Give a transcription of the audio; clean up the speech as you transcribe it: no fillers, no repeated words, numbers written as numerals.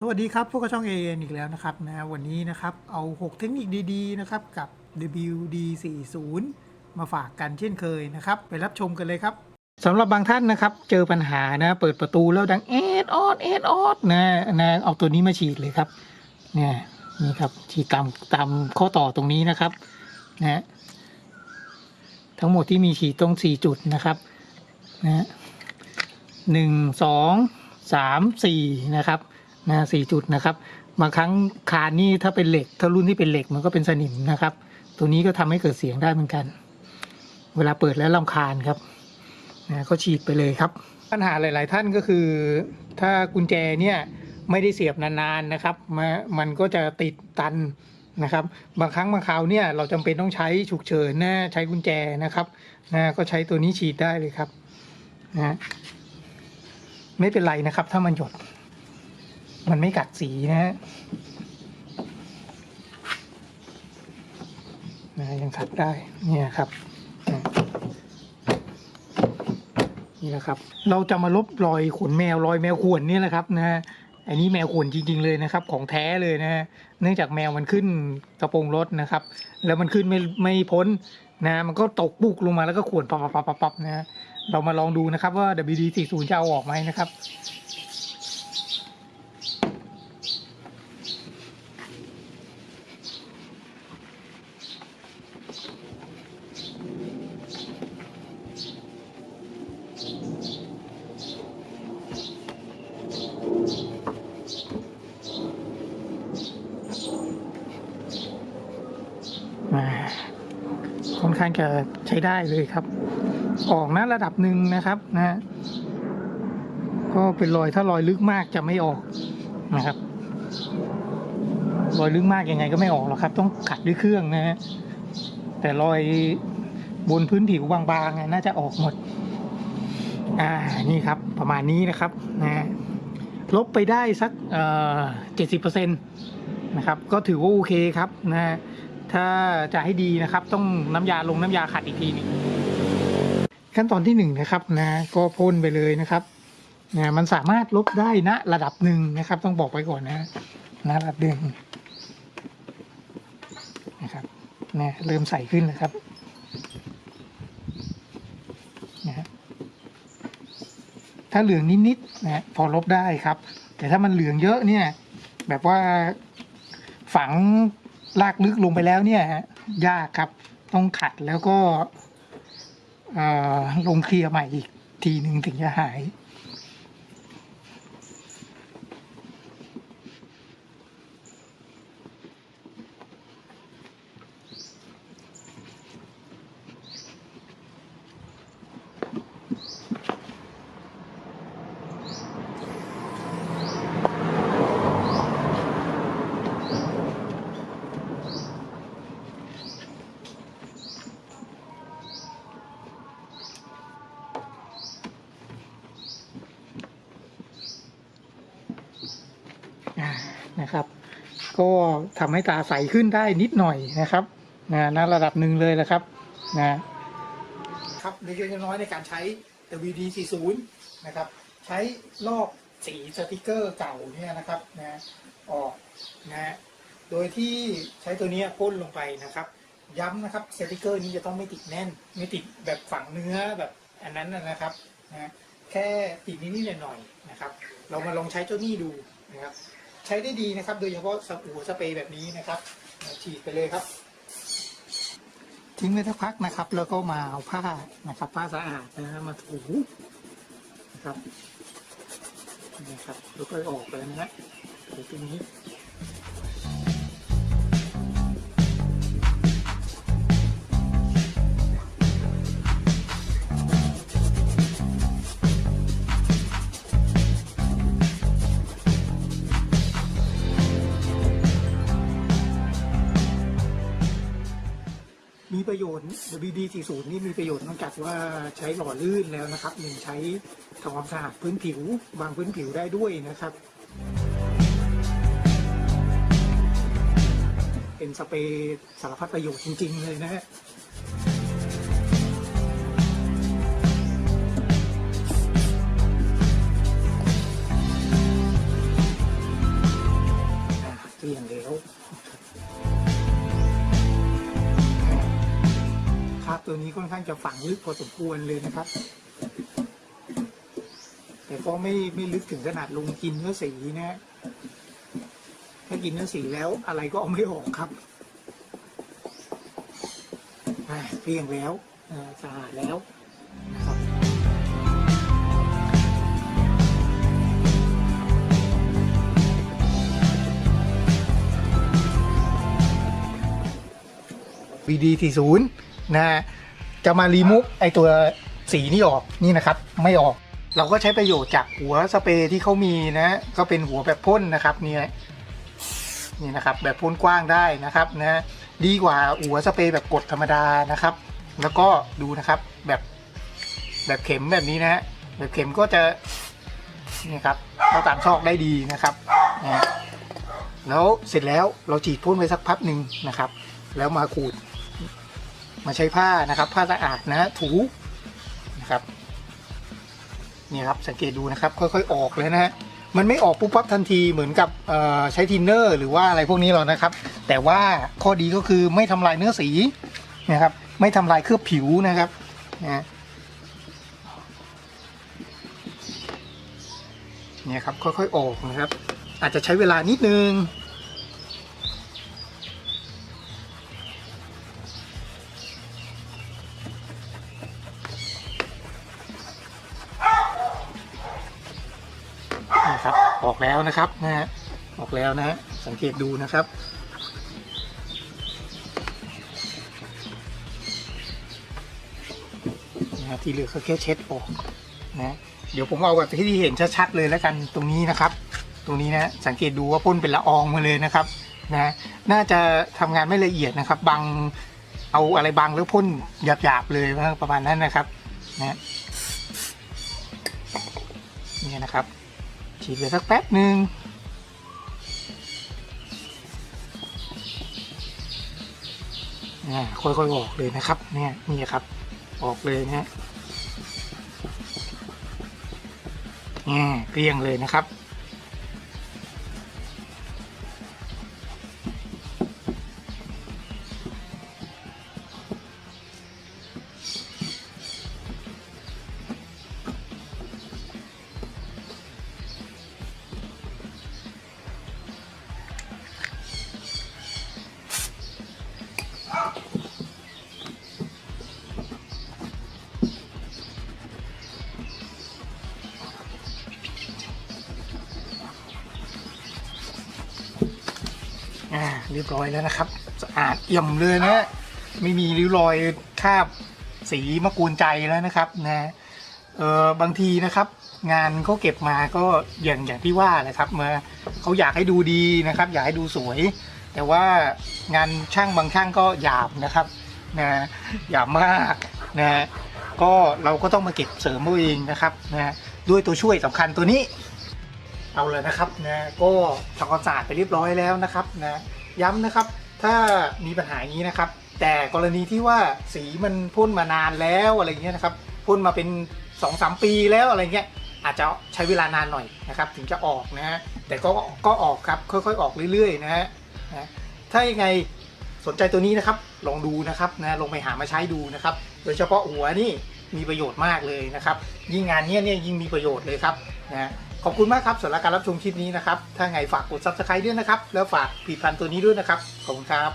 สวัสดีครับพวกกระช่องเอเอีกแล้วนะครับวันนี้นะครับเอา6เทคนิคดีๆนะครับกับ WD40 มาฝากกันเช่นเคยนะครับไปรับชมกันเลยครับสำหรับบางท่านนะครับเจอปัญหานะเปิดประตูแล้วดังเอดออดนะเอาตัวนี้มาฉีดเลยครับเนี่ยนี่ครับฉีดตามข้อต่อตรงนี้นะครับนะทั้งหมดที่มีฉีดตรง4จุดนะครับนะ1 2 3 4นะครับ4จุดนะครับบางครั้งคานนี่ถ้าเป็นเหล็กถ้ารุ่นที่เป็นเหล็กมันก็เป็นสนิมนะครับตัวนี้ก็ทำให้เกิดเสียงได้เหมือนกันเวลาเปิดแล้วรำคาญครับก็ฉีดไปเลยครับปัญหาหลายๆท่านก็คือถ้ากุญแจเนี่ยไม่ได้เสียบนานๆนะครับมันก็จะติดตันนะครับบางครั้งบางคราวเนี่ยเราจำเป็นต้องใช้ฉุกเฉินใช้กุญแจนะครับก็ใช้ตัวนี้ฉีดได้เลยครับไม่เป็นไรนะครับถ้ามันหยดมันไม่กัดสีนะยังขัดได้เนี่ยครับนี่นะครับเราจะมาลบรอยขนแมวรอยแมวข่วนนี่แหละครับอันนี้แมวข่วนจริงๆเลยนะครับของแท้เลยเนื่องจากแมวมันขึ้นกระโปรงรถนะครับแล้วมันขึ้นไม่พ้นมันก็ตกปุกลงมาแล้วก็ข่วนปับเรามาลองดูนะครับว่า WD40 จะเอาออกไหมนะครับค่อนข้างจะใช้ได้เลยครับออกระดับหนึ่งนะครับก็เป็นรอยถ้ารอยลึกมากจะไม่ออกนะครับรอยลึกมากยังไงก็ไม่ออกหรอกครับต้องขัดด้วยเครื่องแต่รอยบนพื้นผิวบางๆน่าจะออกหมดนี่ครับประมาณนี้นะครับลบไปได้สัก70%นะครับก็ถือว่าโอเคครับถ้าจะให้ดีนะครับต้องน้ำยาขัดอีกทีนึงขั้นตอนที่1นะครับก็พ่นไปเลยนะครับมันสามารถลบได้ระดับหนึ่งนะครับต้องบอกไว้ก่อนระดับหนึ่งนะครับเริ่มใสขึ้นนะครับถ้าเหลืองนิดๆพอลบได้ครับแต่ถ้ามันเหลืองเยอะเนี่ยแบบว่าฝังลากลึกลงไปแล้วเนี่ยยากครับต้องขัดแล้วก็ลงเคลียร์ใหม่อีกทีหนึ่งถึงจะหายนะครับก็ทำให้ตาใสขึ้นได้นิดหน่อยนะครับระดับหนึ่งเลยนะครับครับเล็กๆน้อยๆในการใช้ WD40 นะครับใช้ลอกสีสติกเกอร์เก่าเนี่ยนะครับออกโดยที่ใช้ตัวนี้พ่นลงไปนะครับย้ำนะครับสติกเกอร์นี้จะต้องไม่ติดแน่นไม่ติดแบบฝังเนื้อแบบอันนั้นนะครับแค่ติดนิดๆหน่อยๆนะครับเรามาลองใช้เจ้านี่ดูนะครับใช้ได้ดีนะครับโดยเฉพาะหัวสเปรย์แบบนี้นะครับฉีดไปเลยครับทิ้งไว้สักพักนะครับแล้วก็มาเอาผ้านะครับผ้าสะอาดมาถูนะครับแล้วก็ออกเลยถูตรงนี้มีประโยชน์ WD40 นี่มีประโยชน์นอกจากว่าใช้หล่อลื่นแล้วนะครับยังใช้ทำความสะอาดพื้นผิวบางพื้นผิวได้ด้วยนะครับเป็นสเปรย์สารพัดประโยชน์จริงๆเลยนะฮะ ค ตัวนี้ค่อนข้างจะฝังลึกพอสมควรเลยนะครับแต่ก็ไม่ลึกถึงขนาดลงกินเนื้อสีนะถ้ากินเนื้อสีแล้วอะไรก็เอาไม่ออกครับเรียงแล้วสะอาดแล้วนะครับVD40นะจะมารีมูฟไอตัวสีนี่ออกนี่นะครับไม่ออกเราก็ใช้ประโยชน์จากหัวสเปรย์ที่เขามีนะก็เป็นหัวแบบพ่นนะครับนี่นะครับแบบพ่นกว้างได้นะครับนะดีกว่าหัวสเปรย์แบบกดธรรมดานะครับแล้วก็ดูนะครับแบบเข็มแบบนี้นะแบบเข็มก็จะนี่ครับเข้าตามซอกได้ดีนะครับนะแล้วเสร็จแล้วเราฉีดพ่นไว้สักพักหนึ่งนะครับแล้วมาขูดมาใช้ผ้านะครับผ้าสะอาดนะถูนะครับนี่ครับสังเกตดูนะครับค่อยๆออกเลยนะฮะมันไม่ออกปุ๊บปั๊บทันทีเหมือนกับใช้ทินเนอร์หรือว่าอะไรพวกนี้หรอกนะครับแต่ว่าข้อดีก็คือไม่ทำลายเนื้อสีนะครับไม่ทำลายเคลือบผิวนะครับนะเนี่ยครับค่อยๆออกนะครับอาจจะใช้เวลานิดนึงนะครับออกแล้วนะครับนะฮะออกแล้วนะฮะสังเกตดูนะครับนะที่เหลือก็แค่เช็ดออกนะเดี๋ยวผมเอาแบบที่เห็นชัดๆเลยแล้วกันตรงนี้นะครับตรงนี้นะสังเกตดูว่าพ่นเป็นละอองมาเลยนะครับนะน่าจะทำงานไม่ละเอียดนะครับบังเอาอะไรบังแล้วพ่นหยาบๆเลยประมาณนั้นนะครับนะนี่นะครับฉีดไปสักแป๊บหนึ่งค่อยๆออกเลยนะครับเนี่ยนี่ครับออกเลยนะเกลี้ยงเลยนะครับเรียบร้อยแล้วนะครับสะอาดเอี่ยมเลยนะไม่มีริ้วรอยคราบสีมะกรูนใจแล้วนะครับนะบางทีนะครับงานเขาเก็บมาก็อย่างที่ว่าแหละครับมาเขาอยากให้ดูดีนะครับอยากให้ดูสวยแต่ว่างานช่างบางช่างก็หยาบนะครับนะหยาบมากนะก็เราก็ต้องมาเก็บเสริมเองนะครับนะด้วยตัวช่วยสำคัญตัวนี้เอาเลยนะครับนะก็ทำความสะอาดไปเรียบร้อยแล้วนะครับนะย้ำนะครับถ้ามีปัญหาอย่างนี้นะครับแต่กรณีที่ว่าสีมันพ่นมานานแล้วอะไรเงี้ยนะครับพ่นมาเป็น 2-3 ปีแล้วอะไรเงี้ยอาจจะใช้เวลานานหน่อยนะครับถึงจะออกนะฮะแต่ก็ออกครับค่อยๆออกเรื่อยๆนะฮะถ้ายังไงสนใจตัวนี้นะครับลองดูนะครับนะลองไปหามาใช้ดูนะครับโดยเฉพาะหัวนี่มีประโยชน์มากเลยนะครับยิ่งงานนี้เนี่ยยิ่งมีประโยชน์เลยครับนะขอบคุณมากครับสำหรับการรับชมคลิปนี้นะครับถ้าไงฝากกด Subscribe ด้วยนะครับแล้วฝากผลิตภัณฑ์ตัวนี้ด้วยนะครับขอบคุณครับ